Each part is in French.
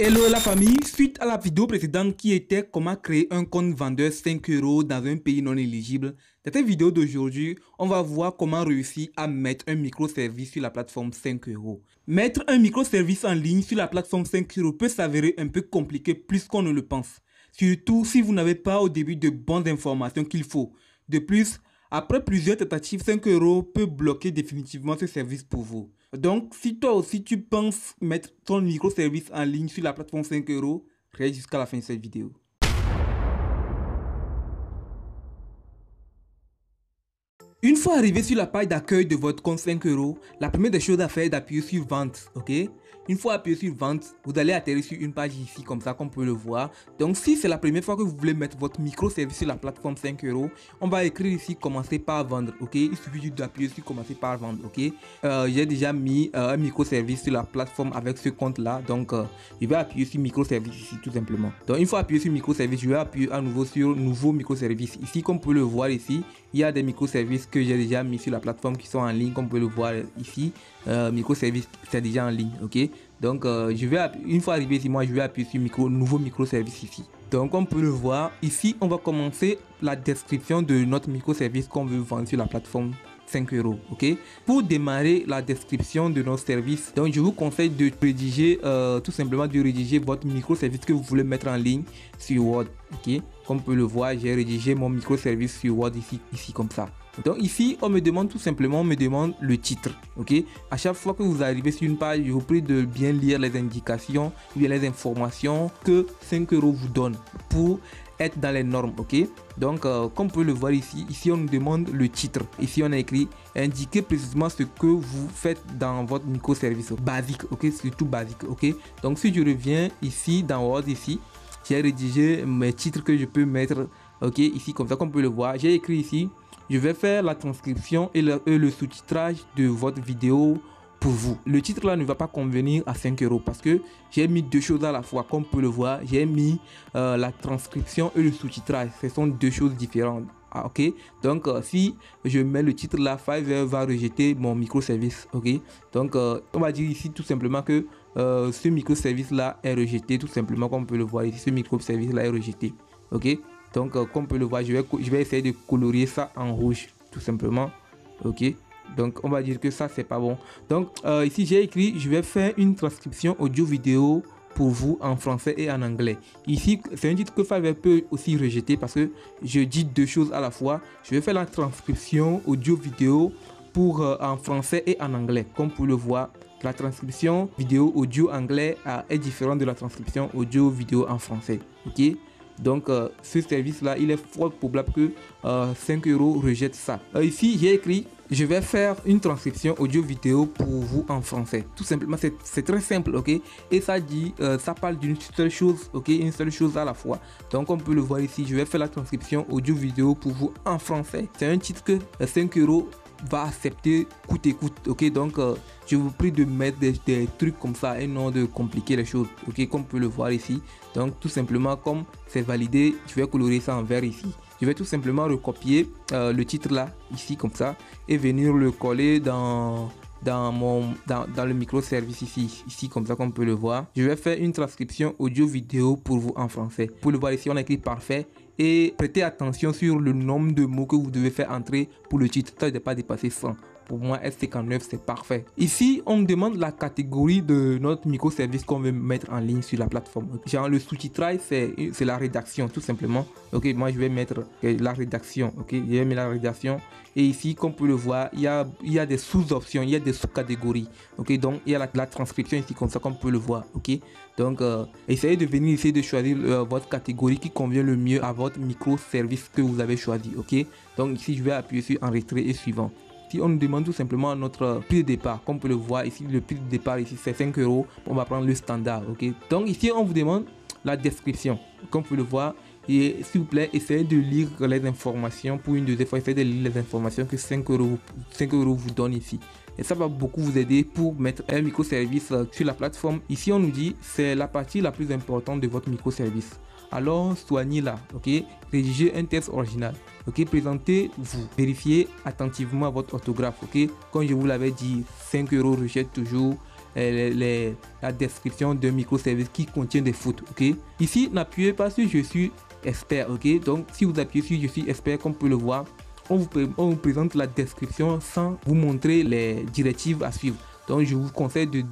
Hello la famille, suite à la vidéo précédente qui était comment créer un compte vendeur 5 € dans un pays non éligible, dans cette vidéo d'aujourd'hui, on va voir comment réussir à mettre un microservice sur la plateforme 5 €. Mettre un microservice en ligne sur la plateforme 5 € peut s'avérer un peu compliqué plus qu'on ne le pense, surtout si vous n'avez pas au début de bonnes informations qu'il faut. De plus, après plusieurs tentatives, 5 € peut bloquer définitivement ce service pour vous. Donc, si toi aussi tu penses mettre ton microservice en ligne sur la plateforme 5 €, reste jusqu'à la fin de cette vidéo. Une fois arrivé sur la page d'accueil de votre compte 5 €, la première des choses à faire est d'appuyer sur vente, ok? Une fois appuyé sur vente, vous allez atterrir sur une page ici comme ça, comme on peut le voir. Donc si c'est la première fois que vous voulez mettre votre microservice sur la plateforme 5 €, on va écrire ici commencer par vendre, ok? Il suffit juste d'appuyer sur commencer par vendre, ok? J'ai déjà mis un microservice sur la plateforme avec ce compte là, donc je vais appuyer sur microservice ici tout simplement. Donc une fois appuyé sur microservice, je vais appuyer à nouveau sur nouveau microservice. Ici comme vous pouvez le voir ici, il y a des microservices que j'ai déjà mis sur la plateforme qui sont en ligne, comme vous pouvez le voir ici. Microservice c'est déjà en ligne, ok? Donc une fois arrivé ici, moi je vais appuyer sur nouveau microservice ici. Donc on peut le voir ici, on va commencer la description de notre microservice qu'on veut vendre sur la plateforme 5 €, ok? Pour démarrer la description de notre service, donc je vous conseille de rédiger tout simplement de rédiger votre microservice que vous voulez mettre en ligne sur Word, ok? Comme vous pouvez le voir, j'ai rédigé mon microservice sur Word ici comme ça. Donc ici, on me demande tout simplement, le titre, ok? À chaque fois que vous arrivez sur une page, je vous prie de bien lire les indications ou bien les informations que 5 € vous donne pour être dans les normes, ok? Donc comme vous pouvez le voir ici on nous demande le titre. Ici on a écrit indiquez précisément ce que vous faites dans votre microservice basique, ok? Surtout basique, ok? Donc si je reviens ici dans Word ici, j'ai rédigé mes titres que je peux mettre, ok? Ici comme ça, comme vous pouvez le voir, j'ai écrit ici je vais faire la transcription et le sous-titrage de votre vidéo pour vous. Le titre là ne va pas convenir à 5 € parce que j'ai mis deux choses à la fois. Comme vous pouvez le voir, j'ai mis la transcription et le sous-titrage. Ce sont deux choses différentes. Ah, ok, donc si je mets le titre là, Fiverr va rejeter mon microservice. Ok, donc on va dire ici tout simplement que ce microservice là est rejeté, tout simplement comme on peut le voir ici. Ce microservice là est rejeté. Ok, donc comme on peut le voir, je vais essayer de colorier ça en rouge tout simplement. Ok, donc on va dire que ça c'est pas bon. Donc ici j'ai écrit je vais faire une transcription audio vidéo pour vous en français et en anglais. Ici c'est un titre que Fiverr peut aussi rejeter parce que je dis deux choses à la fois. Je vais faire la transcription audio vidéo pour en français et en anglais. Comme vous pouvez le voir, la transcription vidéo audio anglais est différente de la transcription audio vidéo en français. Ok, donc ce service là il est fort probable que 5 € rejette ça. Ici j'ai écrit je vais faire une transcription audio vidéo pour vous en français. Tout simplement c'est très simple, ok? Et ça dit ça parle d'une seule chose, ok? Une seule chose à la fois. Donc on peut le voir ici, je vais faire la transcription audio vidéo pour vous en français. C'est un titre que 5 € va accepter coûte et coûte, ok? Donc je vous prie de mettre des trucs comme ça et non de compliquer les choses, ok? Comme vous pouvez le voir ici. Donc tout simplement comme c'est validé, je vais colorier ça en vert ici. Je vais tout simplement recopier le titre là ici comme ça et venir le coller dans le microservice ici comme ça, comme on peut le voir. Je vais faire une transcription audio vidéo pour vous en français. Pour le voir ici, on a écrit parfait et prêtez attention sur le nombre de mots que vous devez faire entrer pour le titre. Ça ne doit pas dépasser 100. Pour moi, S59 c'est parfait. Ici, on me demande la catégorie de notre microservice qu'on veut mettre en ligne sur la plateforme. Genre le sous-titrage, c'est la rédaction tout simplement. Ok, moi je vais mettre la rédaction. Ok, je vais mettre la rédaction. Et ici, comme vous pouvez le voir, il y a des sous-options, il y a des sous-catégories. Ok, donc il y a la transcription ici comme ça, comme vous pouvez le voir. Ok, donc essayez de venir ici de choisir votre catégorie qui convient le mieux à votre microservice que vous avez choisi. Ok, donc ici je vais appuyer sur enregistrer et suivant. Si on nous demande tout simplement notre prix de départ, comme vous pouvez le voir ici, le prix de départ ici c'est 5 €. On va prendre le standard, ok? Donc ici on vous demande la description, comme vous pouvez le voir. Et s'il vous plaît, essayez de lire les informations pour une deuxième fois. Essayez de lire les informations que 5 € vous donne ici. Et ça va beaucoup vous aider pour mettre un microservice sur la plateforme. Ici on nous dit c'est la partie la plus importante de votre microservice. Alors soignez-la, ok? Rédigez un texte original, ok? Présentez-vous, vérifiez attentivement votre orthographe, ok? Comme je vous l'avais dit, 5 € rejette toujours la description d'un microservice qui contient des fautes. Ok, ici n'appuyez pas sur je suis expert. Ok, donc si vous appuyez sur je suis expert, comme vous pouvez le voir, on vous présente la description sans vous montrer les directives à suivre. Donc je vous conseille de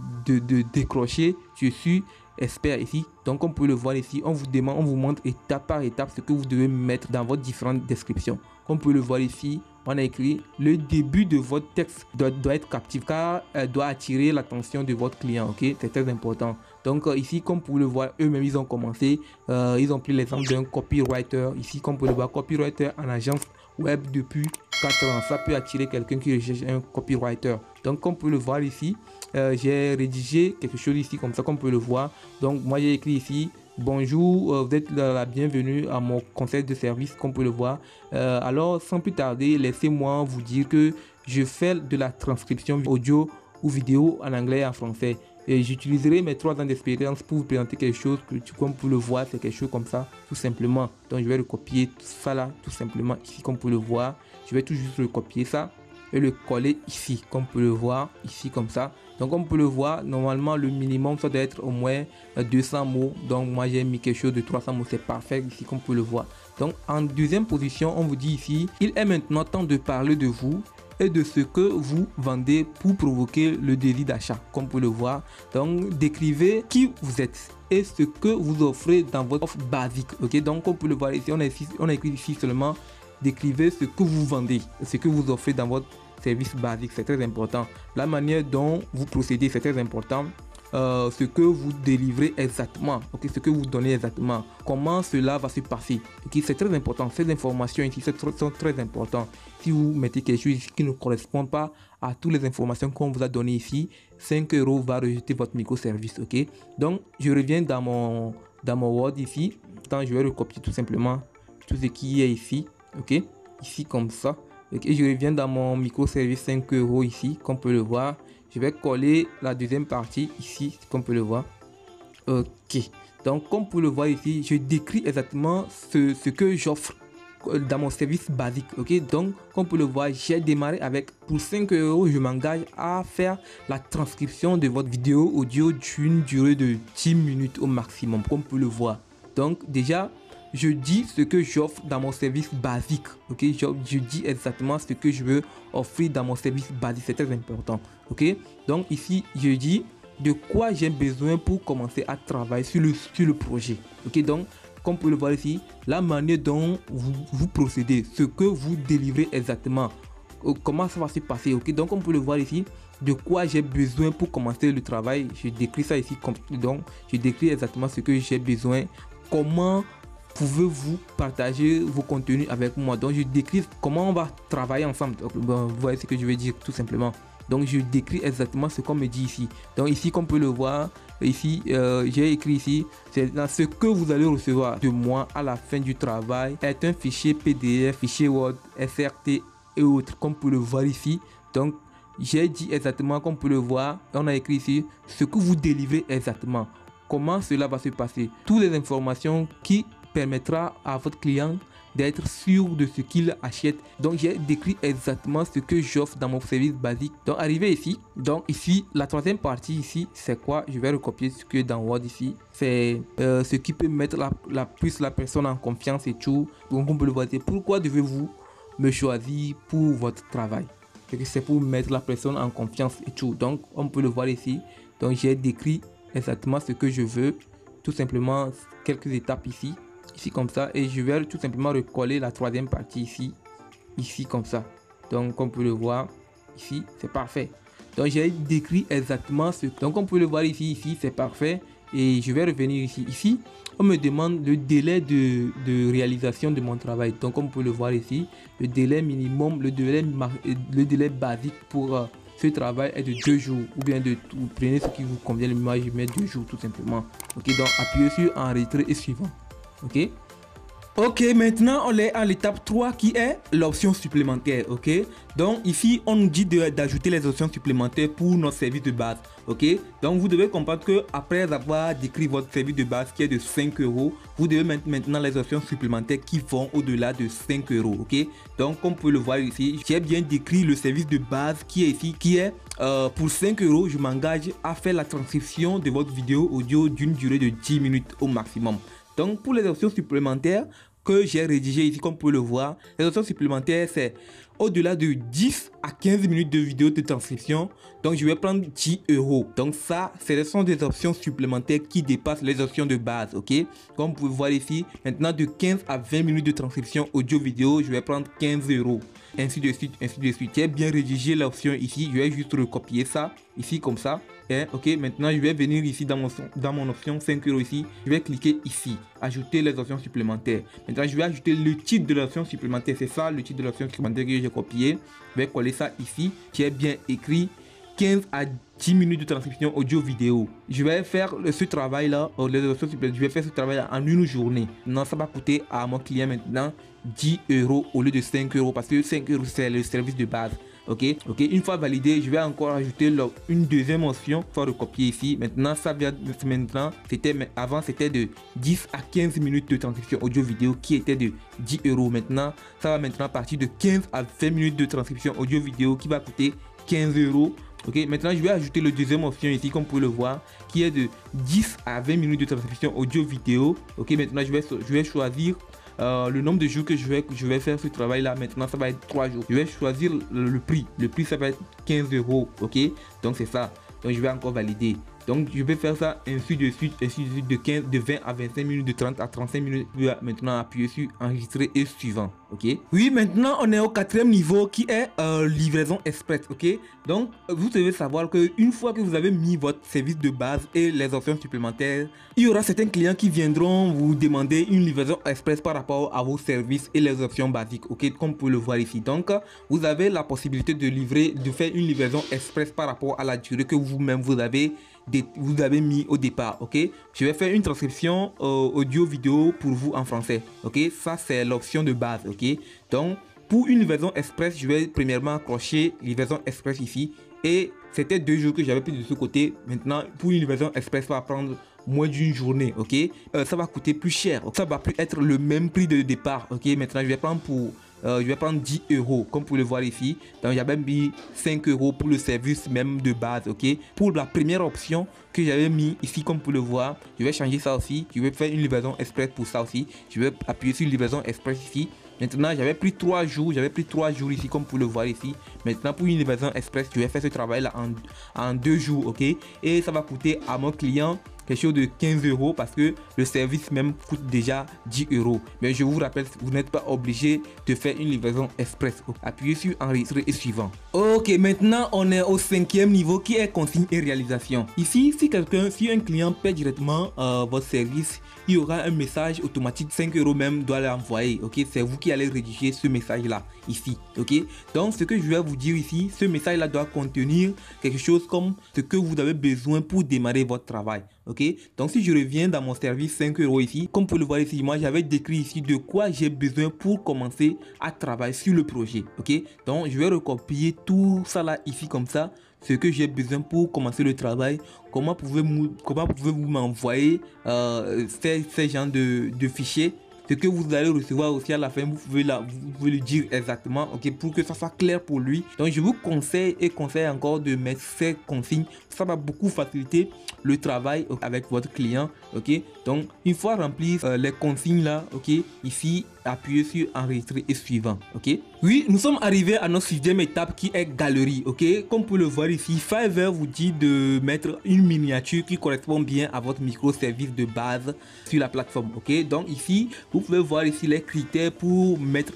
décrocher je suis expert ici. Donc comme vous pouvez le voir ici, on vous montre étape par étape ce que vous devez mettre dans votre différentes descriptions. Comme vous pouvez le voir ici, on a écrit le début de votre texte doit être captif car doit attirer l'attention de votre client. Ok, c'est très important. Donc ici, comme vous pouvez le voir, eux-mêmes ils ont commencé, ils ont pris l'exemple d'un copywriter. Ici, comme vous pouvez le voir, copywriter en agence web depuis 4 ans. Ça peut attirer quelqu'un qui recherche un copywriter. Donc comme vous pouvez le voir ici, j'ai rédigé quelque chose ici comme ça, comme vous pouvez le voir. Donc moi j'ai écrit ici bonjour, vous êtes la bienvenue à mon conseil de service, comme vous pouvez le voir. Alors sans plus tarder, laissez-moi vous dire que je fais de la transcription audio ou vidéo en anglais et en français. Et j'utiliserai mes 3 ans d'expérience pour vous présenter quelque chose que, comme vous pouvez le voir, c'est quelque chose comme ça, tout simplement. Donc je vais recopier tout ça là, tout simplement ici, comme vous pouvez le voir. Je vais tout juste recopier ça et le coller ici, comme vous pouvez le voir, ici comme ça. Donc comme vous pouvez le voir, normalement le minimum ça doit être au moins 200 mots. Donc moi j'ai mis quelque chose de 300 mots, c'est parfait ici, comme vous pouvez le voir. Donc en deuxième position, on vous dit ici, il est maintenant temps de parler de vous et de ce que vous vendez pour provoquer le désir d'achat, comme vous pouvez le voir. Donc décrivez qui vous êtes et ce que vous offrez dans votre offre basique. Ok, donc comme vous pouvez le voir ici, on a écrit ici seulement décrivez ce que vous vendez, ce que vous offrez dans votre service basique. C'est très important. La manière dont vous procédez, c'est très important. Ce que vous délivrez exactement, ok, ce que vous donnez exactement, comment cela va se passer, ok, c'est très important. Ces informations ici sont très importantes. Si vous mettez quelque chose qui ne correspond pas à toutes les informations qu'on vous a données ici, 5 € va rejeter votre microservice. Ok, donc je reviens dans mon Word ici. Quand je vais recopier tout simplement tout ce qui est ici, ok, ici comme ça. Et je reviens dans mon microservice 5 € ici, comme on peut le voir. Je vais coller la deuxième partie ici, comme on peut le voir. Ok, donc comme vous pouvez le voir ici, je décris exactement ce que j'offre dans mon service basique. Ok, donc comme vous pouvez le voir, j'ai démarré avec pour 5 €, je m'engage à faire la transcription de votre vidéo audio d'une durée de 10 minutes au maximum, comme vous pouvez le voir. Donc déjà, je dis ce que j'offre dans mon service basique. Ok, je dis exactement ce que je veux offrir dans mon service basique. C'est très important. Ok, donc ici je dis de quoi j'ai besoin pour commencer à travailler sur le projet. Ok, donc comme vous pouvez le voir ici, la manière dont vous procédez, ce que vous délivrez exactement, comment ça va se passer. Ok, donc comme vous pouvez le voir ici, de quoi j'ai besoin pour commencer le travail. Je décris ça ici. Donc je décris exactement ce que j'ai besoin, comment pouvez-vous partager vos contenus avec moi. Donc je décris comment on va travailler ensemble. Donc, bon, vous voyez ce que je veux dire tout simplement. Donc je décris exactement ce qu'on me dit ici. Donc ici, comme vous pouvez le voir, ici j'ai écrit ici, c'est dans ce que vous allez recevoir de moi à la fin du travail est un fichier PDF, fichier Word, SRT et autres, comme vous pouvez le voir ici. Donc j'ai dit exactement, comme vous pouvez le voir, on a écrit ici ce que vous délivrez exactement, comment cela va se passer, toutes les informations qui permettra à votre client d'être sûr de ce qu'il achète. Donc j'ai décrit exactement ce que j'offre dans mon service basique. Donc arrivé ici, donc ici la troisième partie ici, c'est quoi? Je vais recopier ce que dans Word ici, c'est ce qui peut mettre plus la personne en confiance et tout. Donc on peut le voir, pourquoi devez-vous me choisir pour votre travail? C'est pour mettre la personne en confiance et tout. Donc on peut le voir ici. Donc j'ai décrit exactement ce que je veux, tout simplement quelques étapes ici comme ça, et je vais tout simplement recoller la troisième partie ici comme ça. Donc comme vous pouvez le voir ici, c'est parfait. Donc j'ai décrit exactement ce que, donc comme vous pouvez le voir ici c'est parfait. Et je vais revenir ici on me demande le délai de réalisation de mon travail. Donc comme vous pouvez le voir ici, le délai minimum, le délai basique pour ce travail est de 2 jours, ou bien vous prenez ce qui vous convient. Le minimum, je mets 2 jours tout simplement. Ok, donc appuyez sur enregistrer et suivant. Ok, Ok, maintenant on est à l'étape 3 qui est l'option supplémentaire, ok. Donc ici on nous dit d'ajouter les options supplémentaires pour notre service de base, ok. Donc vous devez comprendre que après avoir décrit votre service de base qui est de 5 euros, vous devez mettre maintenant les options supplémentaires qui vont au-delà de 5 euros, ok. Donc comme vous pouvez le voir ici, j'ai bien décrit le service de base qui est ici, qui est pour 5 euros, je m'engage à faire la transcription de votre vidéo audio d'une durée de 10 minutes au maximum. Donc pour les options supplémentaires que j'ai rédigé ici, comme vous pouvez le voir, les options supplémentaires c'est au-delà de 10 à 15 minutes de vidéo de transcription. Donc je vais prendre 10 euros. Donc ça, ce sont des options supplémentaires qui dépassent les options de base, ok. Comme vous pouvez voir ici, maintenant de 15 à 20 minutes de transcription audio vidéo, je vais prendre 15 euros. Ainsi de suite, ainsi de suite. J'ai bien rédigé l'option ici, je vais juste recopier ça ici comme ça. Et, ok, maintenant je vais venir ici dans mon option 5 euros ici, je vais cliquer ici, ajouter les options supplémentaires. Maintenant je vais ajouter le titre de l'option supplémentaire, c'est ça le titre de l'option supplémentaire que j'ai copié. Je vais coller ça ici, j'ai bien écrit 15 à 10 minutes de transcription audio vidéo. Je vais faire ce travail là, les options supplémentaires, je vais faire ce travail là en une journée. Non, ça va coûter à mon client maintenant 10 euros au lieu de 5 euros parce que 5 euros c'est le service de base. Ok, une fois validé, je vais encore ajouter une deuxième option pour recopier ici. Maintenant, ça vient maintenant, avant c'était de 10 à 15 minutes de transcription audio vidéo qui était de 10 euros. Maintenant, ça va maintenant partir de 15 à 20 minutes de transcription audio vidéo qui va coûter 15 euros. Ok, maintenant je vais ajouter le deuxième option ici, comme vous pouvez le voir, qui est de 10 à 20 minutes de transcription audio vidéo. Ok, maintenant je vais choisir le nombre de jours que je vais faire ce travail là. Maintenant ça va être 3 jours. Je vais choisir le prix ça va être 15 euros, ok. Donc c'est ça, donc je vais encore valider. Donc je vais faire ça ainsi de suite de 20 à 25 minutes, de 30 à 35 minutes. Je vais maintenant appuyer sur enregistrer et suivant, ok. Oui, maintenant on est au 4e niveau qui est livraison express, ok. Donc vous devez savoir que une fois que vous avez mis votre service de base et les options supplémentaires, il y aura certains clients qui viendront vous demander une livraison express par rapport à vos services et les options basiques, ok, comme vous pouvez le voir ici. Donc vous avez la possibilité de faire une livraison express par rapport à la durée que vous-même vous avez mis au départ, ok. Je vais faire une transcription audio vidéo pour vous en français, ok. Ça c'est l'option de base, ok. Donc pour une livraison express, je vais premièrement accrocher livraison express ici, et c'était 2 jours que j'avais pris de ce côté. Maintenant pour une livraison express, ça va prendre moins d'une journée, ok. Ça va coûter plus cher, ça va plus être le même prix de départ, ok. Maintenant je vais prendre 10 euros comme vous pouvez le voir ici. Donc j'avais mis 5 euros pour le service même de base, ok. Pour la première option que j'avais mis ici, comme vous pouvez le voir, je vais changer ça aussi. Je vais faire une livraison express pour ça aussi. Je vais appuyer sur livraison express ici. Maintenant j'avais pris 3 jours, ici, comme vous pouvez le voir ici. Maintenant pour une livraison express, je vais faire ce travail là en 2 jours, ok. Et ça va coûter à mon client quelque chose de 15 euros parce que le service même coûte déjà 10 euros. Mais je vous rappelle, vous n'êtes pas obligé de faire une livraison express. Appuyez sur enregistrer et suivant. Ok, maintenant on est au 5e niveau qui est consigne et réalisation. Ici, si un client paie directement votre service, il y aura un message automatique, 5 euros même doit l'envoyer, ok. C'est vous qui allez rédiger ce message là ici, ok. Donc ce que je vais vous dire ici, ce message là doit contenir quelque chose comme ce que vous avez besoin pour démarrer votre travail, ok. Donc si je reviens dans mon service 5 euros ici, comme vous pouvez le voir ici, moi j'avais décrit ici de quoi j'ai besoin pour commencer à travailler sur le projet, ok. Donc je vais recopier tout ça là ici comme ça, ce que j'ai besoin pour commencer le travail. Comment pouvez-vous m'envoyer ces genres de fichiers. Ce que vous allez recevoir aussi à la fin, vous pouvez le dire exactement, ok, pour que ça soit clair pour lui. Donc je vous conseille encore de mettre ces consignes. Ça va beaucoup faciliter le travail avec votre client, ok. Donc une fois rempli les consignes là, ok, ici appuyez sur enregistrer et suivant, ok. Oui, nous sommes arrivés à notre 6e étape qui est galerie, ok. Comme vous pouvez le voir ici, Fiverr vous dit de mettre une miniature qui correspond bien à votre microservice de base sur la plateforme, ok. Donc ici vous pouvez voir ici les critères pour mettre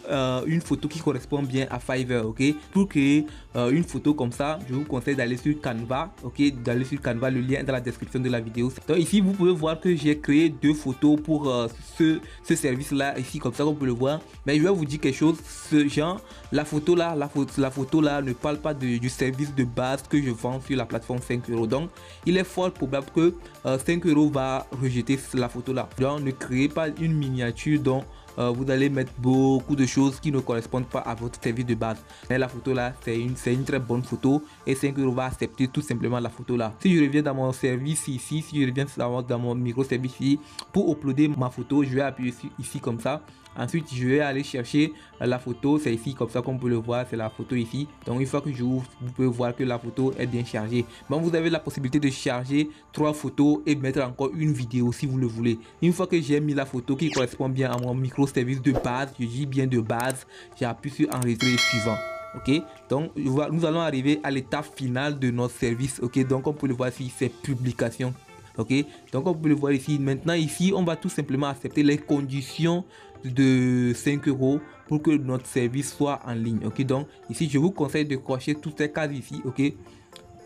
une photo qui correspond bien à Fiverr, ok. Pour créer une photo comme ça, je vous conseille d'aller sur Canva, ok, le lien est dans la description de la vidéo. Donc ici vous pouvez voir que j'ai créé 2 photos pour ce service là ici, comme ça vous pouvez le voir. Mais je vais vous dire quelque chose, ce genre, la photo là ne parle pas du service de base que je vends sur la plateforme 5 euros. Donc il est fort probable que 5 euros va rejeter la photo là. Donc ne créez pas une miniature dont vous allez mettre beaucoup de choses qui ne correspondent pas à votre service de base. Mais la photo là, c'est une très bonne photo et 5 € va accepter tout simplement la photo là. Si je reviens dans mon service ici, si je reviens dans mon microservice ici, pour uploader ma photo, je vais appuyer ici comme ça. Ensuite, je vais aller chercher la photo. C'est ici comme ça qu'on peut le voir. C'est la photo ici. Donc, une fois que j'ouvre, vous pouvez voir que la photo est bien chargée. Donc, vous avez la possibilité de charger 3 photos et mettre encore une vidéo si vous le voulez. Une fois que j'ai mis la photo qui correspond bien à mon microservice de base, je dis bien de base, j'appuie sur enregistrer suivant. Ok, donc nous allons arriver à l'étape finale de notre service. Ok, donc on peut le voir ici, c'est publication. Ok, donc on peut le voir ici. Maintenant ici, on va tout simplement accepter les conditions de 5 € pour que notre service soit en ligne. Ok, donc ici je vous conseille de cocher toutes ces cases ici. Ok,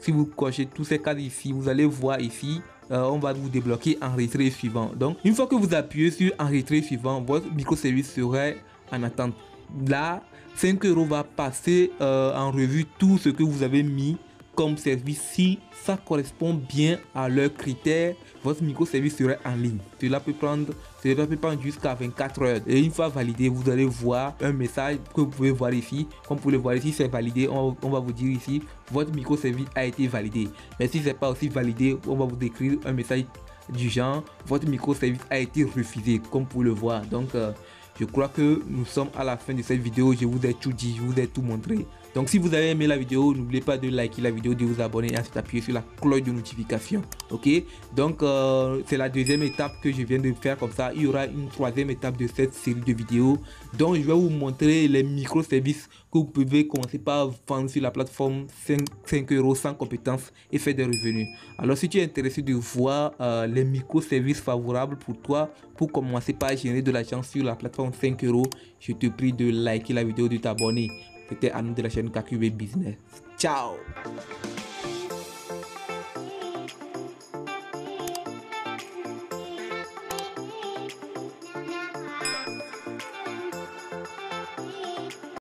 si vous cochez toutes ces cases ici, vous allez voir ici, on va vous débloquer enregistrer suivant. Donc une fois que vous appuyez sur enregistrer suivant, votre microservice serait en attente. Là, 5 € va passer en revue tout ce que vous avez mis comme service. Si ça correspond bien à leurs critères, votre microservice serait en ligne. Cela peut prendre jusqu'à 24 heures. Et une fois validé, vous allez voir un message que vous pouvez voir ici. Comme vous pouvez le voir ici, c'est validé. On va vous dire ici, votre microservice a été validé. Mais si c'est pas aussi validé, on va vous décrire un message du genre, votre microservice a été refusé, comme vous pouvez le voir. Donc, je crois que nous sommes à la fin de cette vidéo. Je vous ai tout dit, je vous ai tout montré. Donc si vous avez aimé la vidéo, n'oubliez pas de liker la vidéo, de vous abonner et ensuite appuyer sur la cloche de notification. Ok, donc c'est la deuxième étape que je viens de faire comme ça. Il y aura une troisième étape de cette série de vidéos. Donc je vais vous montrer les microservices que vous pouvez commencer par vendre sur la plateforme 5 € sans compétences et faire des revenus. Alors si tu es intéressé de voir les microservices favorables pour toi pour commencer par générer de l'argent sur la plateforme 5 €, je te prie de liker la vidéo, de t'abonner. C'était Anou de la chaîne KQB Business. Ciao!